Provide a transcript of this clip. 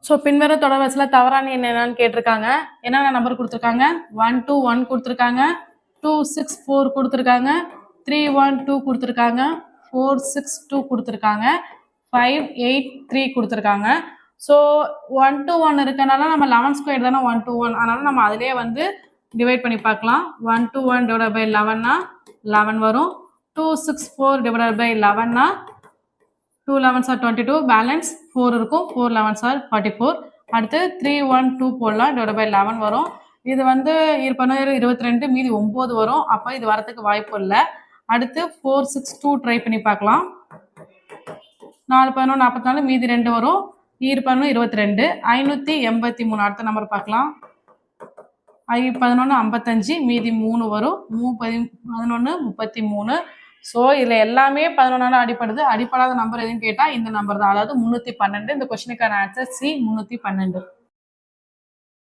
So பின்வர தொடர் வரிசையில் தவறான எண் என்னன்னு கேட்டிருக்காங்க. என்னென்ன நம்பர் கொடுத்துருக்காங்க? 121 கொடுத்துருக்காங்க, 264 கொடுத்துருக்காங்க, 312 கொடுத்துருக்காங்க, 462 கொடுத்துருக்காங்க, 583 கொடுத்துருக்காங்க. ஸோ 1 to 1 இருக்கனால நம்ம 11 ஸ்கொயர் தானே 1 to 1, அதனால நம்ம அதிலே வந்து டிவைட் பண்ணி பார்க்கலாம். 1 to 1 டிவைட் பை 11னா 11 வரும். 264 டிவைட் பை 11னா 2 11s are 22, பேலன்ஸ் 4 இருக்கும். 4 11s are 44. அடுத்து 312 போடலாம், டிவைட் பை 11 வரும். இது வந்து 22 மீதி 9 வரும். அப்போ இது வரத்துக்கு வாய்ப்பு இல்லை. அடுத்து 462 ட்ரை பண்ணி பார்க்கலாம். 4 11 44 மீதி 2 வரும். 22 583. அடுத்த நம்பர் பார்க்கலாம். 11 55 மீதி 3 வரும். 11 33. ஸோ இதில் எல்லாமே 11 அடிப்படுது. அடிப்படாத நம்பர் எதுன்னு கேட்டால் இந்த நம்பர் தான், அதாவது 312. இந்த கொஸ்டினுக்கான ஆன்சர் சி 312.